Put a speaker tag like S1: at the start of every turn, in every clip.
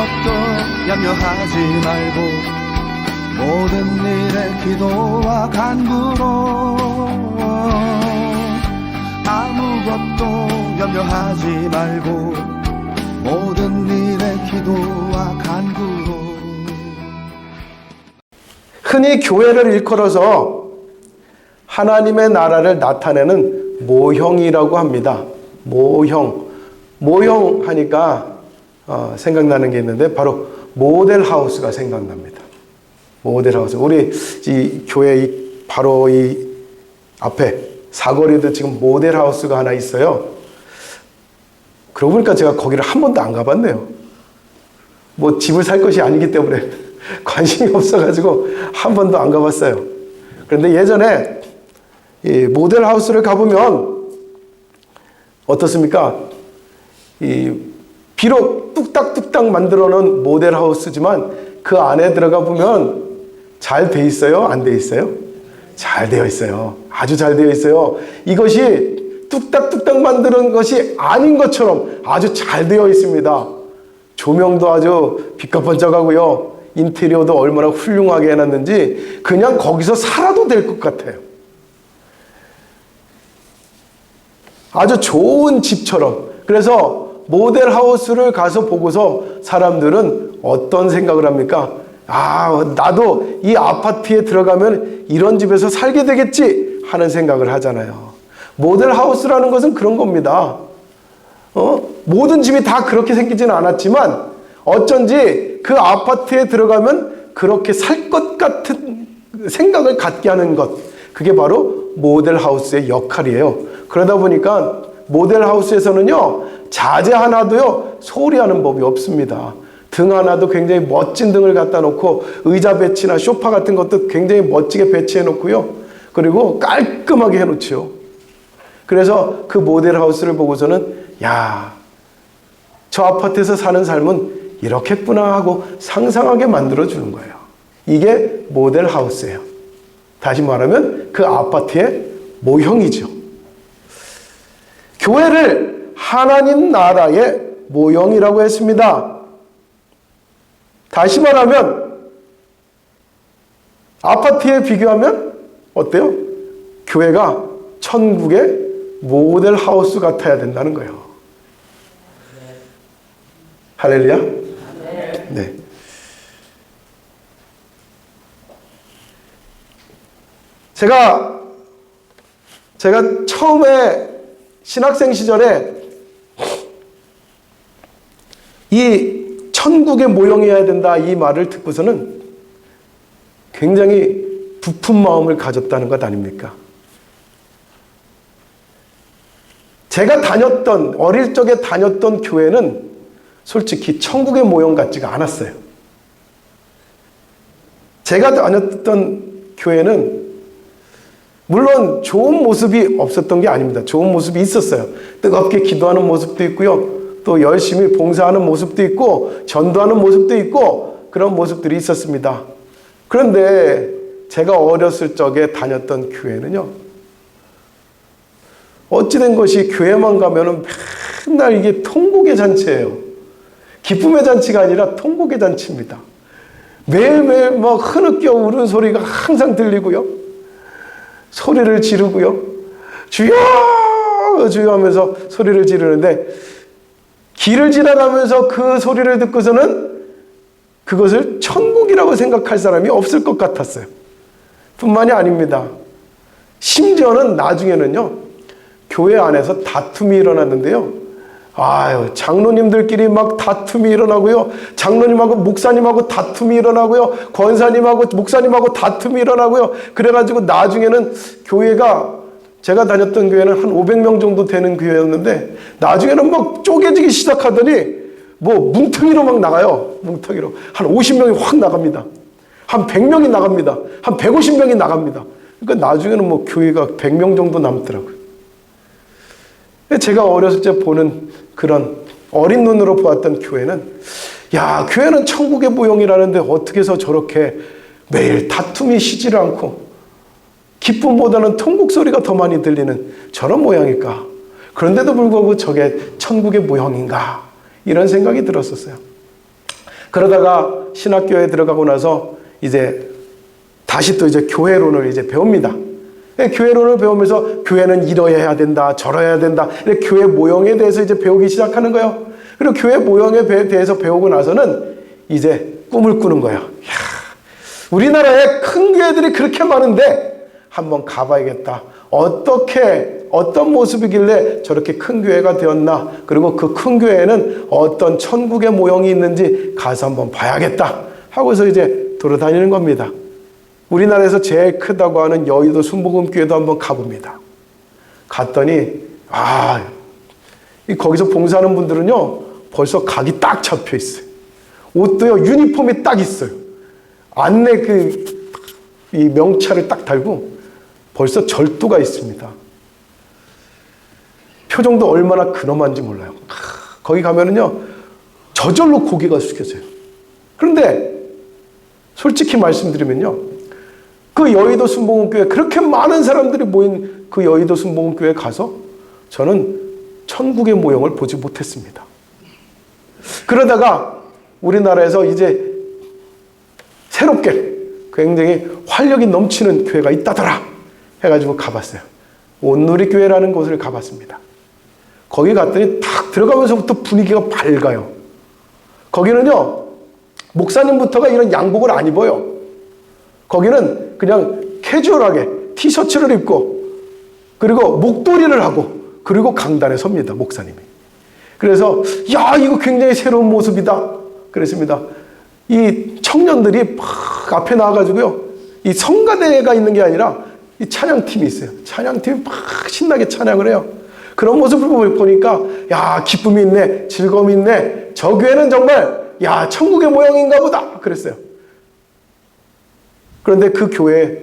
S1: 아무것도 염려하지 말고 모든 일에 기도와 간구로 아무것도 염려하지 말고 모든 일에 기도와 간구로.
S2: 흔히 교회를 일컬어서 하나님의 나라를 나타내는 모형이라고 합니다. 모형 하니까 생각나는 게 있는데 바로 모델하우스가 생각납니다. 모델하우스. 우리 이 교회 바로 이 앞에 사거리도 지금 모델하우스가 하나 있어요. 그러고 보니까 제가 거기를 한 번도 안 가봤네요. 뭐 집을 살 것이 아니기 때문에 관심이 없어가지고 한 번도 안 가봤어요. 그런데 예전에 이 모델하우스를 가보면 어떻습니까? 비록 뚝딱뚝딱 만들어 놓은 모델하우스지만 그 안에 들어가 보면 잘 돼 있어요? 안 돼 있어요? 잘 되어 있어요. 아주 잘 되어 있어요. 이것이 뚝딱뚝딱 만드는 것이 아닌 것처럼 아주 잘 되어 있습니다. 조명도 아주 빛과 번쩍하고요. 인테리어도 얼마나 훌륭하게 해놨는지 그냥 거기서 살아도 될 것 같아요. 아주 좋은 집처럼. 그래서 모델하우스를 가서 보고서 사람들은 어떤 생각을 합니까? 나도 이 아파트에 들어가면 이런 집에서 살게 되겠지 하는 생각을 하잖아요. 모델하우스라는 것은 그런 겁니다. 모든 집이 다 그렇게 생기지는 않았지만 어쩐지 그 아파트에 들어가면 그렇게 살 것 같은 생각을 갖게 하는 것. 그게 바로 모델하우스의 역할이에요. 그러다 보니까 모델하우스에서는요, 자재 하나도요, 소리하는 법이 없습니다. 등 하나도 굉장히 멋진 등을 갖다 놓고 의자 배치나 소파 같은 것도 굉장히 멋지게 배치해 놓고요. 그리고 깔끔하게 해 놓지요. 그래서 그 모델하우스를 보고서는 저 아파트에서 사는 삶은 이렇겠구나 하고 상상하게 만들어 주는 거예요. 이게 모델하우스예요. 다시 말하면 그 아파트의 모형이죠. 교회를 하나님 나라의 모형이라고 했습니다. 다시 말하면 아파트에 비교하면 어때요? 교회가 천국의 모델하우스 같아야 된다는 거예요. 할렐루야? 네. 제가 처음에 신학생 시절에 이 천국의 모형이어야 된다 이 말을 듣고서는 굉장히 부푼 마음을 가졌다는 것 아닙니까? 제가 어릴 적에 다녔던 교회는 솔직히 천국의 모형 같지가 않았어요. 제가 다녔던 교회는 물론 좋은 모습이 없었던 게 아닙니다. 좋은 모습이 있었어요. 뜨겁게 기도하는 모습도 있고요. 또 열심히 봉사하는 모습도 있고 전도하는 모습도 있고 그런 모습들이 있었습니다. 그런데 제가 어렸을 적에 다녔던 교회는요. 어찌된 것이 교회만 가면은 맨날 이게 통곡의 잔치예요. 기쁨의 잔치가 아니라 통곡의 잔치입니다. 매일매일 막 흐느껴 우는 소리가 항상 들리고요. 소리를 지르고요. 주여! 주여 하면서 소리를 지르는데 길을 지나가면서 그 소리를 듣고서는 그것을 천국이라고 생각할 사람이 없을 것 같았어요. 뿐만이 아닙니다. 심지어는 나중에는요. 교회 안에서 다툼이 일어났는데요. 장로님들끼리 막 다툼이 일어나고요. 장로님하고 목사님하고 다툼이 일어나고요. 권사님하고 목사님하고 다툼이 일어나고요. 그래가지고 나중에는 교회가 제가 다녔던 교회는 한 500명 정도 되는 교회였는데 나중에는 막 쪼개지기 시작하더니 뭉텅이로 막 나가요. 뭉텅이로. 한 50명이 확 나갑니다. 한 100명이 나갑니다. 한 150명이 나갑니다. 그러니까 나중에는 교회가 100명 정도 남더라고요. 제가 어렸을 때 보는 그런 어린 눈으로 보았던 교회는 교회는 천국의 모형이라는데 어떻게 해서 저렇게 매일 다툼이 쉬지를 않고 기쁨보다는 통곡 소리가 더 많이 들리는 저런 모양일까? 그런데도 불구하고 저게 천국의 모형인가? 이런 생각이 들었었어요. 그러다가 신학교에 들어가고 나서 이제 다시 또 이제 교회론을 이제 배웁니다. 교회론을 배우면서 교회는 이러해야 된다, 저러해야 된다. 이렇게 교회 모형에 대해서 이제 배우기 시작하는 거예요. 그리고 교회 모형에 대해서 배우고 나서는 이제 꿈을 꾸는 거예요. 이야, 우리나라에 큰 교회들이 그렇게 많은데 한번 가봐야겠다. 어떤 모습이길래 저렇게 큰 교회가 되었나? 그리고 그 큰 교회에는 어떤 천국의 모형이 있는지 가서 한번 봐야겠다. 하고서 이제 돌아다니는 겁니다. 우리나라에서 제일 크다고 하는 여의도 순복음교회도 한번 가봅니다. 갔더니 거기서 봉사하는 분들은요 벌써 각이 딱 잡혀 있어요. 옷도요 유니폼이 딱 있어요. 안내 이 명찰을 딱 달고 벌써 절도가 있습니다. 표정도 얼마나 근엄한지 몰라요. 거기 가면은요 저절로 고개가 숙여져요. 그런데 솔직히 말씀드리면요, 그 여의도 순복음교회, 그렇게 많은 사람들이 모인 그 여의도 순복음교회에 가서 저는 천국의 모형을 보지 못했습니다. 그러다가 우리나라에서 이제 새롭게 굉장히 활력이 넘치는 교회가 있다더라 해가지고 가봤어요. 온누리교회라는 곳을 가봤습니다. 거기 갔더니 딱 들어가면서부터 분위기가 밝아요. 거기는요 목사님부터가 이런 양복을 안 입어요. 거기는 그냥 캐주얼하게 티셔츠를 입고 그리고 목도리를 하고 그리고 강단에 섭니다, 목사님이. 그래서 야, 이거 굉장히 새로운 모습이다 그랬습니다. 이 청년들이 막 앞에 나와가지고요, 이 성가대가 있는 게 아니라 이 찬양팀이 있어요. 찬양팀이 막 신나게 찬양을 해요. 그런 모습을 보니까 야, 기쁨이 있네, 즐거움이 있네, 저 교회는 정말 야, 천국의 모형인가 보다 그랬어요. 그런데 그 교회에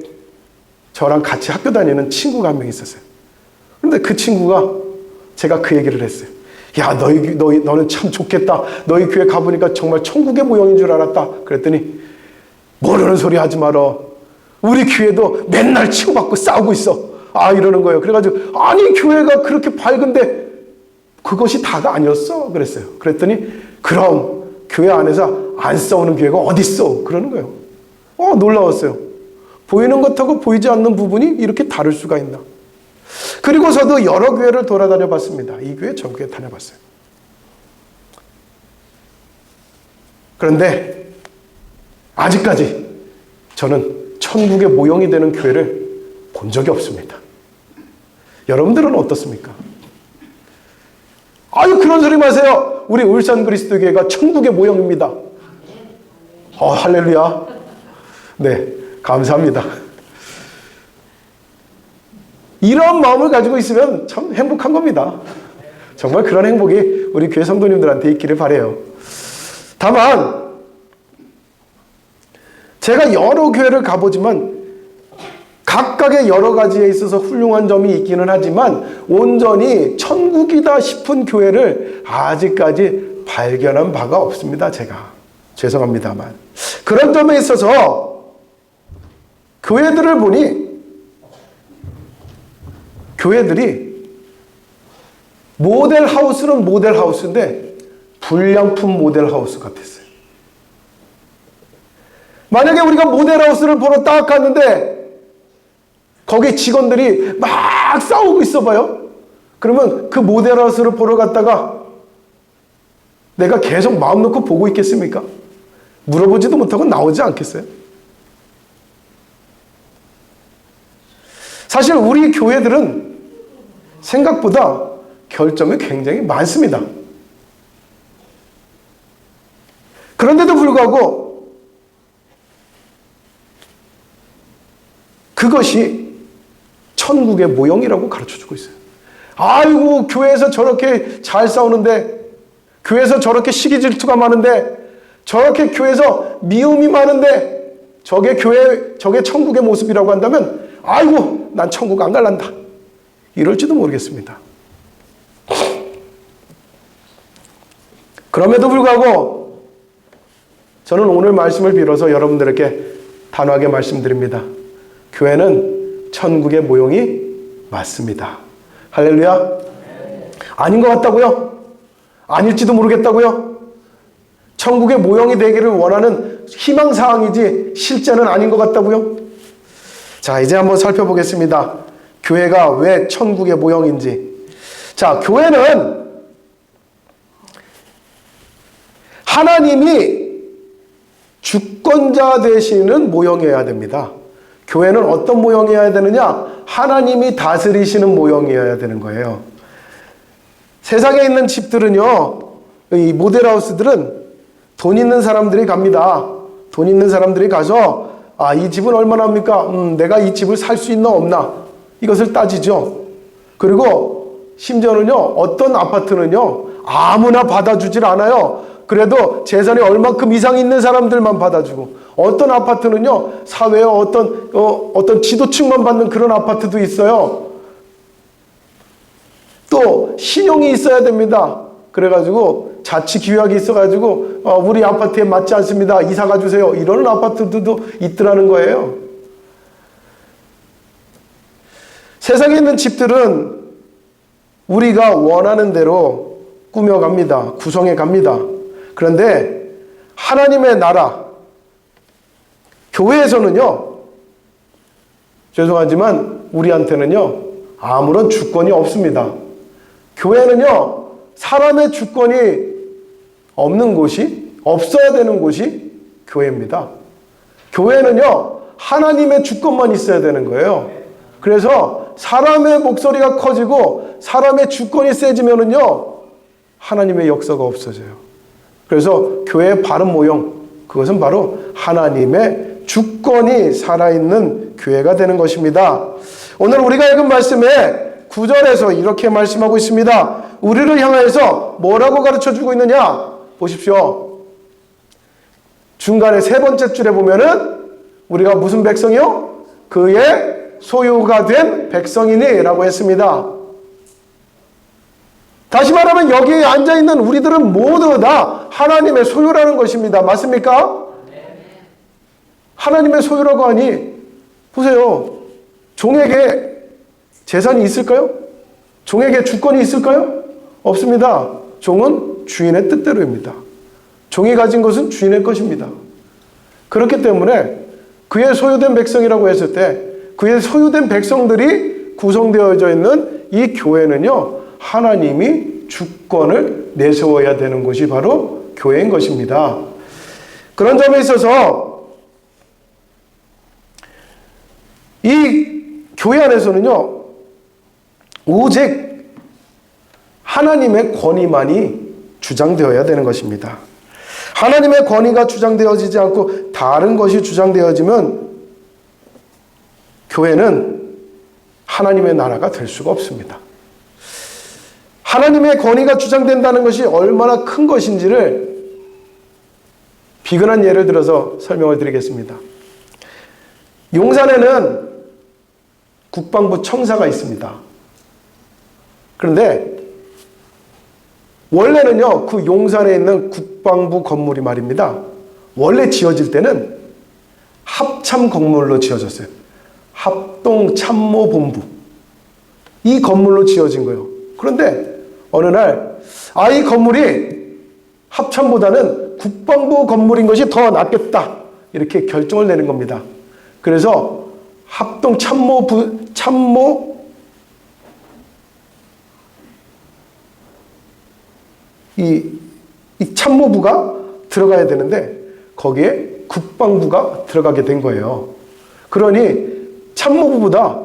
S2: 저랑 같이 학교 다니는 친구가 한 명 있었어요. 그런데 그 친구가 제가 그 얘기를 했어요. 야, 너는 참 좋겠다. 너희 교회 가보니까 정말 천국의 모형인 줄 알았다. 그랬더니 모르는 소리 하지 말어. 우리 교회도 맨날 치고받고 싸우고 있어. 이러는 거예요. 그래가지고 아니, 교회가 그렇게 밝은데 그것이 다가 아니었어 그랬어요. 그랬더니 그럼 교회 안에서 안 싸우는 교회가 어딨어? 그러는 거예요. 놀라웠어요. 보이는 것하고 보이지 않는 부분이 이렇게 다를 수가 있나. 그리고서도 여러 교회를 돌아다녀 봤습니다. 이 교회 저 교회 다녀봤어요. 그런데 아직까지 저는 천국의 모형이 되는 교회를 본 적이 없습니다. 여러분들은 어떻습니까? 아유, 그런 소리 마세요. 우리 울산 그리스도교회가 천국의 모형입니다. 할렐루야. 네, 감사합니다. 이런 마음을 가지고 있으면 참 행복한 겁니다. 정말 그런 행복이 우리 교회 성도님들한테 있기를 바라요. 다만 제가 여러 교회를 가보지만 각각의 여러 가지에 있어서 훌륭한 점이 있기는 하지만 온전히 천국이다 싶은 교회를 아직까지 발견한 바가 없습니다. 제가 죄송합니다만 그런 점에 있어서 교회들을 보니 교회들이 모델하우스는 모델하우스인데 불량품 모델하우스 같았어요. 만약에 우리가 모델하우스를 보러 딱 갔는데 거기 직원들이 막 싸우고 있어 봐요. 그러면 그 모델하우스를 보러 갔다가 내가 계속 마음 놓고 보고 있겠습니까? 물어보지도 못하고 나오지 않겠어요? 사실 우리 교회들은 생각보다 결점이 굉장히 많습니다. 그런데도 불구하고 그것이 천국의 모형이라고 가르쳐주고 있어요. 아이고, 교회에서 저렇게 잘 싸우는데, 교회에서 저렇게 시기 질투가 많은데, 저렇게 교회에서 미움이 많은데, 저게 천국의 모습이라고 한다면 아이고, 난 천국 안 갈란다 이럴지도 모르겠습니다. 그럼에도 불구하고 저는 오늘 말씀을 빌어서 여러분들에게 단호하게 말씀드립니다. 교회는 천국의 모형이 맞습니다. 할렐루야. 아닌 것 같다고요? 아닐지도 모르겠다고요? 천국의 모형이 되기를 원하는 희망사항이지 실제는 아닌 것 같다고요? 자, 이제 한번 살펴보겠습니다. 교회가 왜 천국의 모형인지. 자, 교회는 하나님이 주권자 되시는 모형이어야 됩니다. 교회는 어떤 모형이어야 되느냐? 하나님이 다스리시는 모형이어야 되는 거예요. 세상에 있는 집들은요, 이 모델하우스들은 돈 있는 사람들이 갑니다. 돈 있는 사람들이 가서 이 집은 얼마나 합니까? 내가 이 집을 살 수 있나 없나? 이것을 따지죠. 그리고 심지어는요, 어떤 아파트는요, 아무나 받아주질 않아요. 그래도 재산이 얼만큼 이상 있는 사람들만 받아주고, 어떤 아파트는요, 사회의 어떤 지도층만 받는 그런 아파트도 있어요. 또 신용이 있어야 됩니다. 그래가지고 자치 규약이 있어가지고 우리 아파트에 맞지 않습니다. 이사 가주세요. 이러는 아파트들도 있더라는 거예요. 세상에 있는 집들은 우리가 원하는 대로 꾸며갑니다. 구성해 갑니다. 그런데 하나님의 나라, 교회에서는요, 죄송하지만 우리한테는요, 아무런 주권이 없습니다. 교회는요, 사람의 주권이 없는 곳이, 없어야 되는 곳이 교회입니다. 교회는요, 하나님의 주권만 있어야 되는 거예요. 그래서 사람의 목소리가 커지고 사람의 주권이 세지면은요, 하나님의 역사가 없어져요. 그래서 교회의 바른 모형, 그것은 바로 하나님의 주권이 살아있는 교회가 되는 것입니다. 오늘 우리가 읽은 말씀에 9절에서 이렇게 말씀하고 있습니다. 우리를 향해서 뭐라고 가르쳐주고 있느냐? 보십시오. 중간에 세 번째 줄에 보면은 우리가 무슨 백성이요? 그의 소유가 된 백성이니 라고 했습니다. 다시 말하면 여기에 앉아있는 우리들은 모두 다 하나님의 소유라는 것입니다. 맞습니까? 하나님의 소유라고 하니 보세요. 종에게 재산이 있을까요? 종에게 주권이 있을까요? 없습니다. 종은 주인의 뜻대로입니다. 종이 가진 것은 주인의 것입니다. 그렇기 때문에 그의 소유된 백성이라고 했을 때 그의 소유된 백성들이 구성되어져 있는 이 교회는요, 하나님이 주권을 내세워야 되는 곳이 바로 교회인 것입니다. 그런 점에 있어서 이 교회 안에서는요, 오직 하나님의 권위만이 주장되어야 되는 것입니다. 하나님의 권위가 주장되어지지 않고 다른 것이 주장되어지면 교회는 하나님의 나라가 될 수가 없습니다. 하나님의 권위가 주장된다는 것이 얼마나 큰 것인지를 비근한 예를 들어서 설명을 드리겠습니다. 용산에는 국방부 청사가 있습니다. 그런데 원래는요, 그 용산에 있는 국방부 건물이 말입니다, 원래 지어질 때는 합참 건물로 지어졌어요. 합동참모본부. 이 건물로 지어진 거예요. 그런데 어느 날 이 건물이 합참보다는 국방부 건물인 것이 더 낫겠다, 이렇게 결정을 내는 겁니다. 그래서 이 참모부가 들어가야 되는데 거기에 국방부가 들어가게 된 거예요. 그러니 참모부보다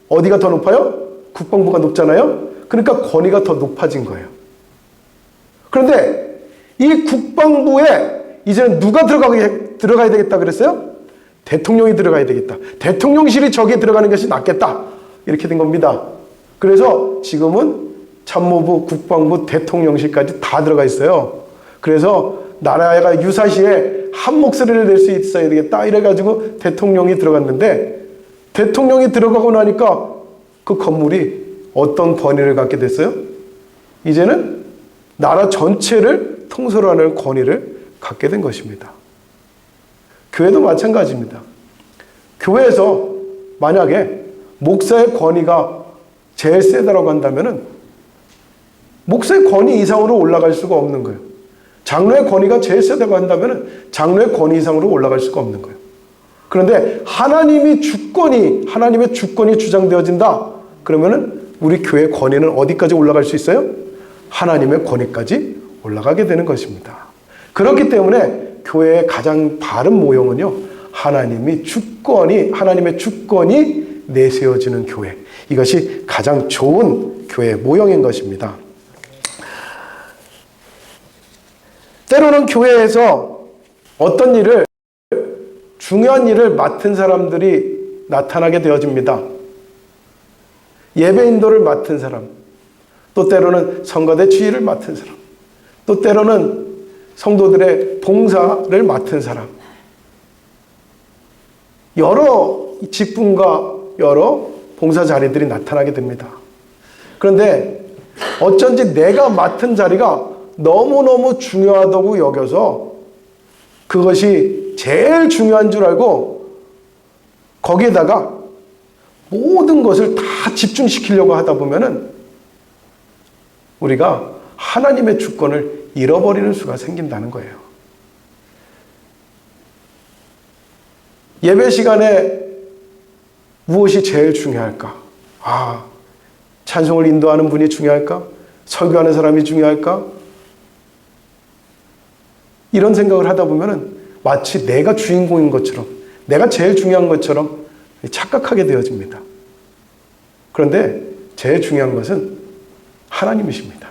S2: 어디가 더 높아요? 국방부가 높잖아요. 그러니까 권위가 더 높아진 거예요. 그런데 이 국방부에 이제는 누가 들어가야 되겠다 그랬어요? 대통령이 들어가야 되겠다. 대통령실이 저기에 들어가는 것이 낫겠다. 이렇게 된 겁니다. 그래서 지금은 참모부, 국방부, 대통령실까지 다 들어가 있어요. 그래서 나라가 유사시에 한 목소리를 낼 수 있어야 되겠다, 이래가지고 대통령이 들어갔는데, 대통령이 들어가고 나니까 그 건물이 어떤 권위를 갖게 됐어요? 이제는 나라 전체를 통솔하는 권위를 갖게 된 것입니다. 교회도 마찬가지입니다. 교회에서 만약에 목사의 권위가 제일 세다라고 한다면은 목사의 권위 이상으로 올라갈 수가 없는 거예요. 장로의 권위가 제일 세다고 한다면 장로의 권위 이상으로 올라갈 수가 없는 거예요. 그런데 하나님의 주권이 주장되어진다. 그러면은 우리 교회 권위는 어디까지 올라갈 수 있어요? 하나님의 권위까지 올라가게 되는 것입니다. 그렇기 때문에 교회의 가장 바른 모형은요, 하나님의 주권이 내세워지는 교회. 이것이 가장 좋은 교회 모형인 것입니다. 때로는 교회에서 어떤 일을, 중요한 일을 맡은 사람들이 나타나게 되어집니다. 예배 인도를 맡은 사람, 또 때로는 성가대 지휘를 맡은 사람, 또 때로는 성도들의 봉사를 맡은 사람, 여러 직분과 여러 봉사 자리들이 나타나게 됩니다. 그런데 어쩐지 내가 맡은 자리가 너무너무 중요하다고 여겨서 그것이 제일 중요한 줄 알고 거기에다가 모든 것을 다 집중시키려고 하다 보면은 우리가 하나님의 주권을 잃어버리는 수가 생긴다는 거예요. 예배 시간에 무엇이 제일 중요할까? 찬송을 인도하는 분이 중요할까? 설교하는 사람이 중요할까? 이런 생각을 하다 보면은 마치 내가 주인공인 것처럼, 내가 제일 중요한 것처럼 착각하게 되어집니다. 그런데 제일 중요한 것은 하나님이십니다.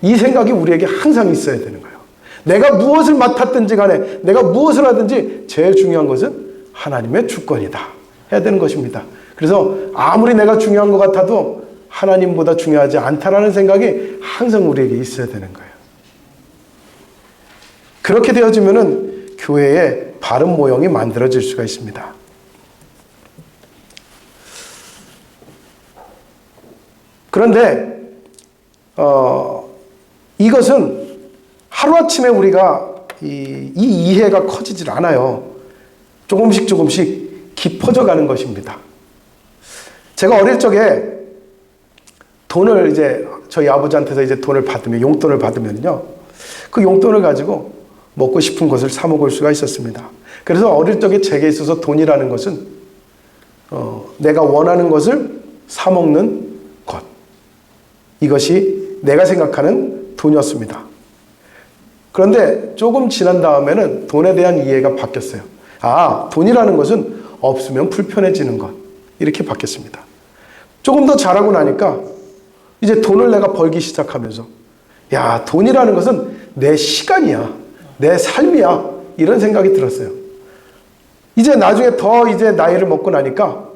S2: 이 생각이 우리에게 항상 있어야 되는 거예요. 내가 무엇을 맡았든지 간에, 내가 무엇을 하든지 제일 중요한 것은 하나님의 주권이다 해야 되는 것입니다. 그래서 아무리 내가 중요한 것 같아도 하나님보다 중요하지 않다라는 생각이 항상 우리에게 있어야 되는 거예요. 그렇게 되어지면은 교회의 바른 모형이 만들어질 수가 있습니다. 그런데 이것은 하루아침에 우리가 이 이해가 커지질 않아요. 조금씩 깊어져 가는 것입니다. 제가 어릴 적에 돈을 저희 아버지한테서 돈을 받으면, 용돈을 받으면요, 그 용돈을 가지고 먹고 싶은 것을 사 먹을 수가 있었습니다. 그래서 어릴 적에 제게 있어서 돈이라는 것은 내가 원하는 것을 사 먹는 것, 이것이 내가 생각하는 돈이었습니다. 그런데 조금 지난 다음에는 돈에 대한 이해가 바뀌었어요. 돈이라는 것은 없으면 불편해지는 것, 이렇게 바뀌었습니다. 조금 더 자라고 나니까 이제 돈을 내가 벌기 시작하면서 돈이라는 것은 내 시간이야, 내 삶이야, 이런 생각이 들었어요. 이제 나중에 더 나이를 먹고 나니까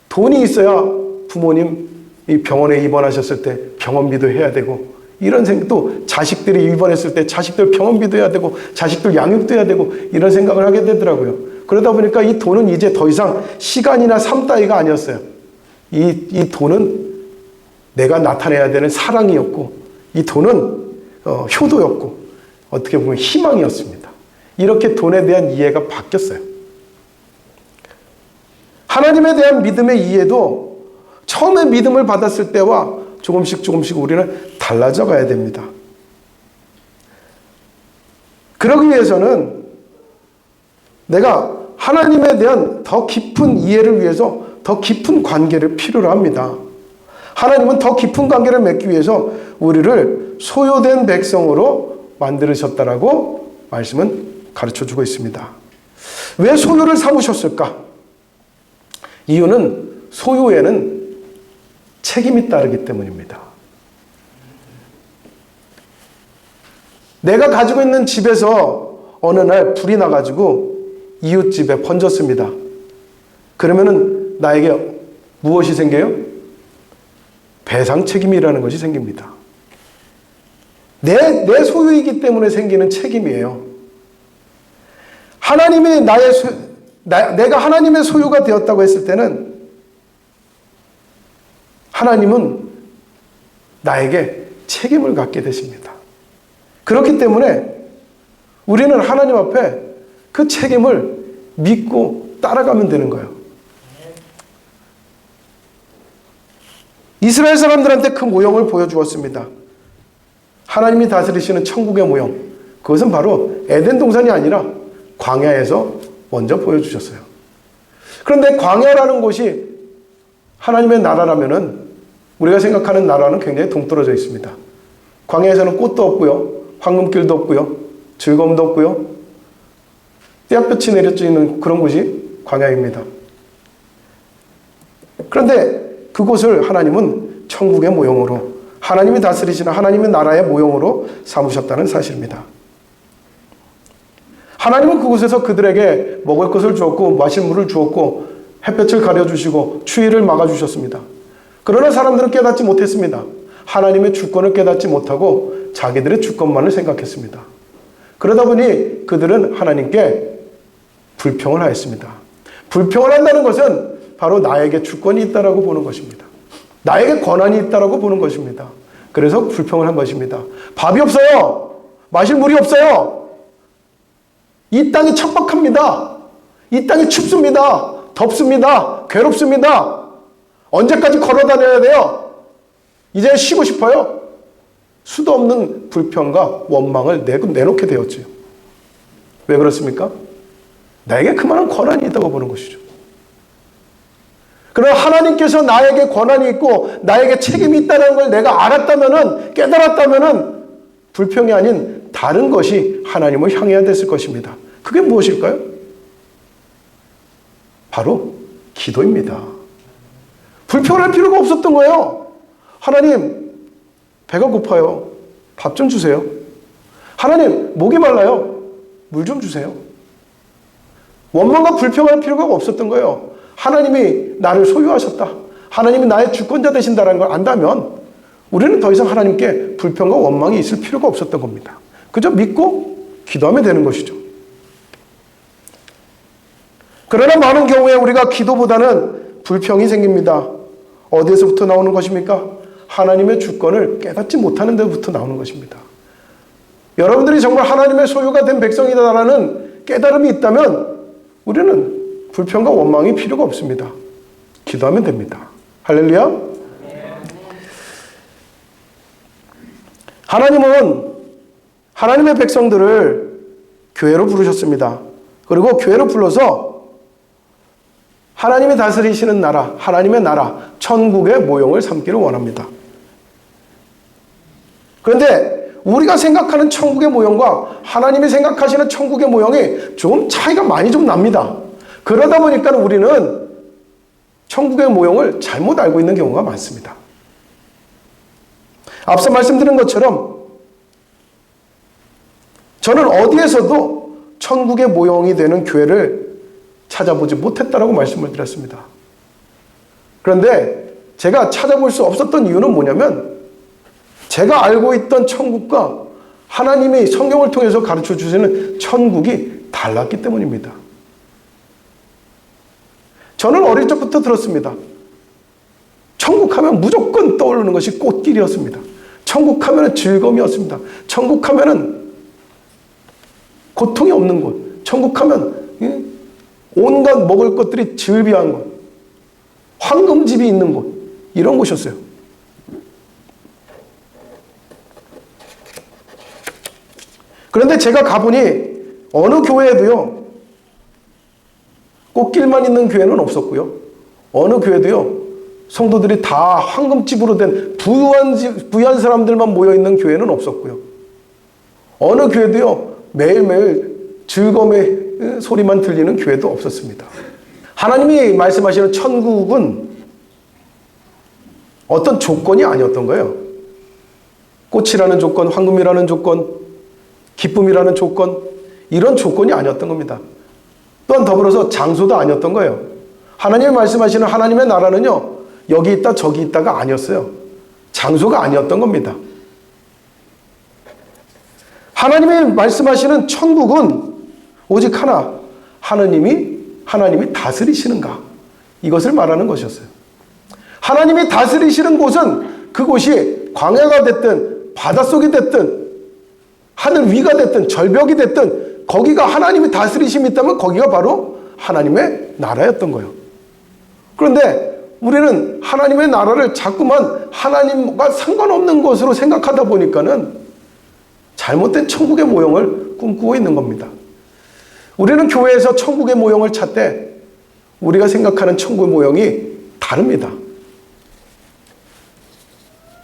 S2: 돈이 있어야 부모님 이 병원에 입원하셨을 때 병원비도 해야 되고, 이런 생각, 또 자식들이 입원했을 때 자식들 병원비도 해야 되고, 자식들 양육도 해야 되고, 이런 생각을 하게 되더라고요. 그러다 보니까 이 돈은 이제 더 이상 시간이나 삶 따위가 아니었어요. 이 돈은 내가 나타내야 되는 사랑이었고, 이 돈은 효도였고, 어떻게 보면 희망이었습니다. 이렇게 돈에 대한 이해가 바뀌었어요. 하나님에 대한 믿음의 이해도 처음에 믿음을 받았을 때와 조금씩 우리는 달라져 가야 됩니다. 그러기 위해서는 내가 하나님에 대한 더 깊은 이해를 위해서 더 깊은 관계를 필요로 합니다. 하나님은 더 깊은 관계를 맺기 위해서 우리를 소유된 백성으로 만들으셨다라고 말씀은 가르쳐주고 있습니다. 왜 소유를 삼으셨을까? 이유는 소유에는 책임이 따르기 때문입니다. 내가 가지고 있는 집에서 어느 날 불이 나가지고 이웃집에 번졌습니다. 그러면은 나에게 무엇이 생겨요? 배상 책임이라는 것이 생깁니다. 내 소유이기 때문에 생기는 책임이에요. 내가 하나님의 소유가 되었다고 했을 때는 하나님은 나에게 책임을 갖게 되십니다. 그렇기 때문에 우리는 하나님 앞에 그 책임을 믿고 따라가면 되는 거예요. 이스라엘 사람들한테 그 모형을 보여주었습니다. 하나님이 다스리시는 천국의 모형, 그것은 바로 에덴 동산이 아니라 광야에서 먼저 보여주셨어요. 그런데 광야라는 곳이 하나님의 나라라면은 우리가 생각하는 나라는 굉장히 동떨어져 있습니다. 광야에서는 꽃도 없고요, 황금길도 없고요, 즐거움도 없고요, 떼약볕이 내려지는 그런 곳이 광야입니다. 그런데 그곳을 하나님은 천국의 모형으로, 하나님이 다스리시는 하나님의 나라의 모형으로 삼으셨다는 사실입니다. 하나님은 그곳에서 그들에게 먹을 것을 주었고 마실 물을 주었고 햇볕을 가려주시고 추위를 막아주셨습니다. 그러나 사람들은 깨닫지 못했습니다. 하나님의 주권을 깨닫지 못하고 자기들의 주권만을 생각했습니다. 그러다 보니 그들은 하나님께 불평을 하였습니다. 불평을 한다는 것은 바로 나에게 주권이 있다라고 보는 것입니다. 나에게 권한이 있다라고 보는 것입니다. 그래서 불평을 한 것입니다. 밥이 없어요. 마실 물이 없어요. 이 땅이 척박합니다. 이 땅이 춥습니다. 덥습니다. 괴롭습니다. 언제까지 걸어 다녀야 돼요? 이제 쉬고 싶어요. 수도 없는 불평과 원망을 내놓게 되었지요. 왜 그렇습니까? 나에게 그만한 권한이 있다고 보는 것이죠. 그러나 하나님께서 나에게 권한이 있고 나에게 책임이 있다는 걸 내가 알았다면은, 깨달았다면은 불평이 아닌 다른 것이 하나님을 향해야 됐을 것입니다. 그게 무엇일까요? 바로 기도입니다. 불평을 할 필요가 없었던 거예요. 하나님, 배가 고파요. 밥 좀 주세요. 하나님, 목이 말라요. 물 좀 주세요. 원망과 불평할 필요가 없었던 거예요. 하나님이 나를 소유하셨다. 하나님이 나의 주권자 되신다는 걸 안다면 우리는 더 이상 하나님께 불평과 원망이 있을 필요가 없었던 겁니다. 그저 믿고 기도하면 되는 것이죠. 그러나 많은 경우에 우리가 기도보다는 불평이 생깁니다. 어디에서부터 나오는 것입니까? 하나님의 주권을 깨닫지 못하는 데부터 나오는 것입니다. 여러분들이 정말 하나님의 소유가 된 백성이다라는 깨달음이 있다면 우리는 불평과 원망이 필요가 없습니다. 기도하면 됩니다. 할렐루야. 하나님은 하나님의 백성들을 교회로 부르셨습니다. 그리고 교회로 불러서 하나님이 다스리시는 나라, 하나님의 나라, 천국의 모형을 삼기를 원합니다. 그런데 우리가 생각하는 천국의 모형과 하나님이 생각하시는 천국의 모형이 조금 차이가 많이 좀 납니다. 그러다 보니까 우리는 천국의 모형을 잘못 알고 있는 경우가 많습니다. 앞서 말씀드린 것처럼 저는 어디에서도 천국의 모형이 되는 교회를 찾아보지 못했다라고 말씀을 드렸습니다. 그런데 제가 찾아볼 수 없었던 이유는 뭐냐면 제가 알고 있던 천국과 하나님이 성경을 통해서 가르쳐 주시는 천국이 달랐기 때문입니다. 저는 어릴 적부터 들었습니다. 천국 하면 무조건 떠오르는 것이 꽃길이었습니다. 천국 하면 즐거움이었습니다. 천국 하면 고통이 없는 곳. 천국 하면 온갖 먹을 것들이 즐비한 곳. 황금집이 있는 곳. 이런 곳이었어요. 그런데 제가 가보니 어느 교회에도요. 꽃길만 있는 교회는 없었고요. 어느 교회도요. 성도들이 다 황금집으로 된 부유한 사람들만 모여있는 교회는 없었고요. 어느 교회도요. 매일매일 즐거움의 소리만 들리는 교회도 없었습니다. 하나님이 말씀하시는 천국은 어떤 조건이 아니었던 거예요. 꽃이라는 조건, 황금이라는 조건, 기쁨이라는 조건, 이런 조건이 아니었던 겁니다. 또한 더불어서 장소도 아니었던 거예요. 하나님이 말씀하시는 하나님의 나라는요, 여기 있다 저기 있다가 아니었어요. 장소가 아니었던 겁니다. 하나님이 말씀하시는 천국은 오직 하나, 하나님이 다스리시는가, 이것을 말하는 것이었어요. 하나님이 다스리시는 곳은 그곳이 광야가 됐든 바닷속이 됐든 하늘 위가 됐든 절벽이 됐든 거기가 하나님이 다스리심이 있다면 거기가 바로 하나님의 나라였던 거예요. 그런데 우리는 하나님의 나라를 자꾸만 하나님과 상관없는 것으로 생각하다 보니까는 잘못된 천국의 모형을 꿈꾸고 있는 겁니다. 우리는 교회에서 천국의 모형을 찾되 우리가 생각하는 천국의 모형이 다릅니다.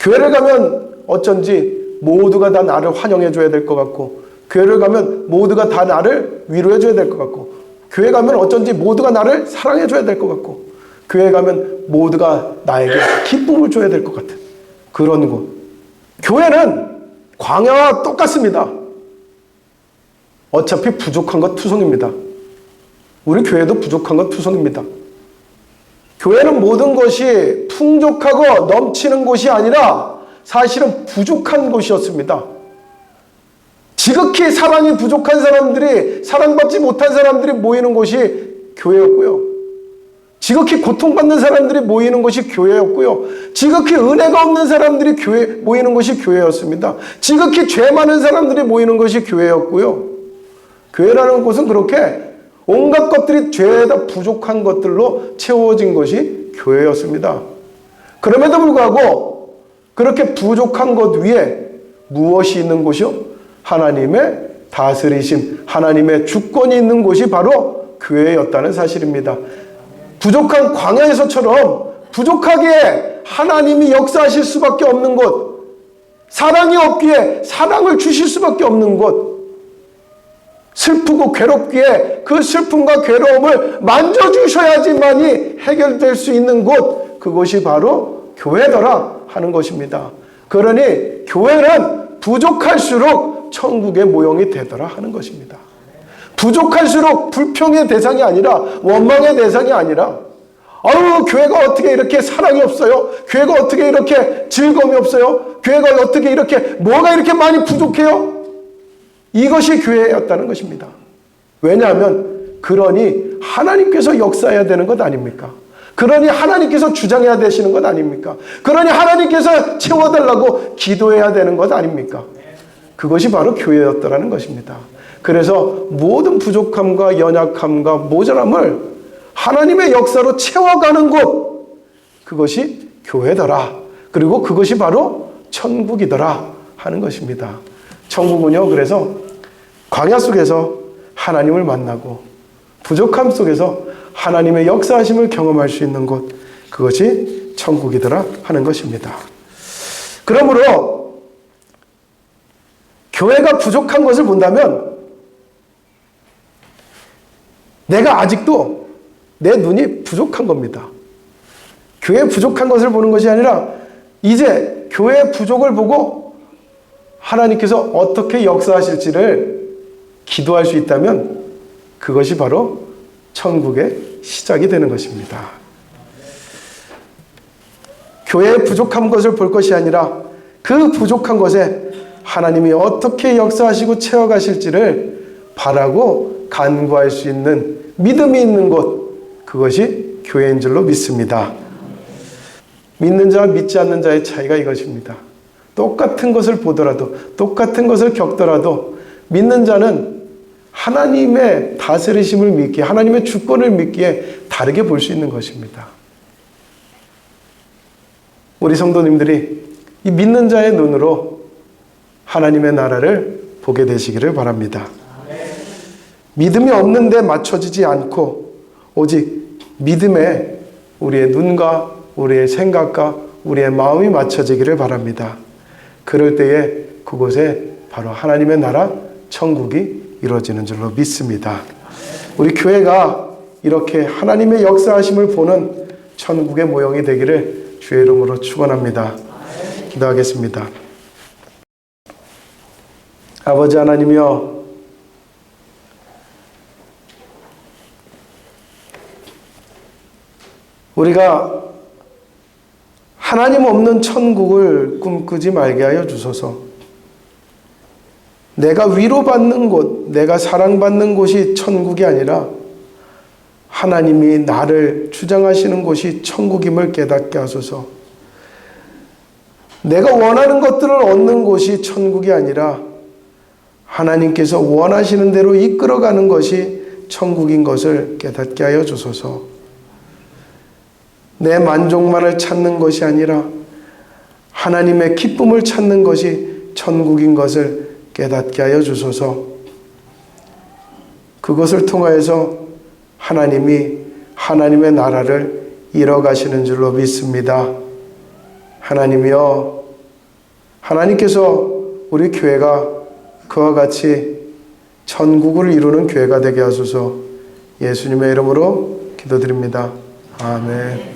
S2: 교회를 가면 어쩐지 모두가 다 나를 환영해 줘야 될 것 같고, 교회를 가면 모두가 다 나를 위로해 줘야 될 것 같고, 교회 가면 어쩐지 모두가 나를 사랑해 줘야 될 것 같고, 교회 가면 모두가 나에게 기쁨을 줘야 될 것 같은 그런 곳. 교회는 광야와 똑같습니다. 어차피 부족한 것 투성입니다. 우리 교회도 부족한 것 투성입니다. 교회는 모든 것이 풍족하고 넘치는 곳이 아니라 사실은 부족한 곳이었습니다. 지극히 사랑이 부족한 사람들이, 사랑받지 못한 사람들이 모이는 곳이 교회였고요. 지극히 고통받는 사람들이 모이는 것이 교회였고요. 지극히 은혜가 없는 사람들이 모이는 것이 교회였습니다. 지극히 죄 많은 사람들이 모이는 것이 교회였고요. 교회라는 곳은 그렇게 온갖 것들이 죄에다 부족한 것들로 채워진 것이 교회였습니다. 그럼에도 불구하고 그렇게 부족한 것 위에 무엇이 있는 곳이요? 하나님의 다스리심, 하나님의 주권이 있는 곳이 바로 교회였다는 사실입니다. 부족한 광야에서처럼 부족하기에 하나님이 역사하실 수밖에 없는 곳, 사랑이 없기에 사랑을 주실 수밖에 없는 곳, 슬프고 괴롭기에 그 슬픔과 괴로움을 만져주셔야지만이 해결될 수 있는 곳, 그것이 바로 교회더라 하는 것입니다. 그러니 교회는 부족할수록 천국의 모형이 되더라 하는 것입니다. 부족할수록 불평의 대상이 아니라, 원망의 대상이 아니라, 아유, 교회가 어떻게 이렇게 사랑이 없어요? 교회가 어떻게 이렇게 즐거움이 없어요? 교회가 어떻게 이렇게, 뭐가 이렇게 많이 부족해요? 이것이 교회였다는 것입니다. 왜냐하면 그러니 하나님께서 역사해야 되는 것 아닙니까? 그러니 하나님께서 주장해야 되시는 것 아닙니까? 그러니 하나님께서 채워달라고 기도해야 되는 것 아닙니까? 그것이 바로 교회였다는 것입니다. 그래서 모든 부족함과 연약함과 모자람을 하나님의 역사로 채워가는 곳, 그것이 교회더라. 그리고 그것이 바로 천국이더라 하는 것입니다. 천국은요, 그래서 광야 속에서 하나님을 만나고 부족함 속에서 하나님의 역사하심을 경험할 수 있는 곳, 그것이 천국이더라 하는 것입니다. 그러므로 교회가 부족한 것을 본다면 내가 아직도 내 눈이 부족한 겁니다. 교회 부족한 것을 보는 것이 아니라 이제 교회의 부족을 보고 하나님께서 어떻게 역사하실지를 기도할 수 있다면 그것이 바로 천국의 시작이 되는 것입니다. 교회의 부족한 것을 볼 것이 아니라 그 부족한 것에 하나님이 어떻게 역사하시고 채워가실지를 바라고 간구할 수 있는 믿음이 있는 곳, 그것이 교회인 줄로 믿습니다. 믿는 자와 믿지 않는 자의 차이가 이것입니다. 똑같은 것을 보더라도, 똑같은 것을 겪더라도 믿는 자는 하나님의 다스리심을 믿기에, 하나님의 주권을 믿기에 다르게 볼 수 있는 것입니다. 우리 성도님들이 이 믿는 자의 눈으로 하나님의 나라를 보게 되시기를 바랍니다. 믿음이 없는데 맞춰지지 않고 오직 믿음에 우리의 눈과 우리의 생각과 우리의 마음이 맞춰지기를 바랍니다. 그럴 때에 그곳에 바로 하나님의 나라 천국이 이루어지는 줄로 믿습니다. 우리 교회가 이렇게 하나님의 역사하심을 보는 천국의 모형이 되기를 주의 이름으로 축원합니다. 기도하겠습니다. 아버지 하나님이여, 우리가 하나님 없는 천국을 꿈꾸지 말게 하여 주소서. 내가 위로받는 곳, 내가 사랑받는 곳이 천국이 아니라 하나님이 나를 주장하시는 곳이 천국임을 깨닫게 하소서. 내가 원하는 것들을 얻는 곳이 천국이 아니라 하나님께서 원하시는 대로 이끌어가는 것이 천국인 것을 깨닫게 하여 주소서. 내 만족만을 찾는 것이 아니라 하나님의 기쁨을 찾는 것이 천국인 것을 깨닫게 하여 주소서. 그것을 통하여서 하나님이 하나님의 나라를 이뤄가시는 줄로 믿습니다. 하나님이여, 하나님께서 우리 교회가 그와 같이 천국을 이루는 교회가 되게 하소서. 예수님의 이름으로 기도드립니다. 아멘.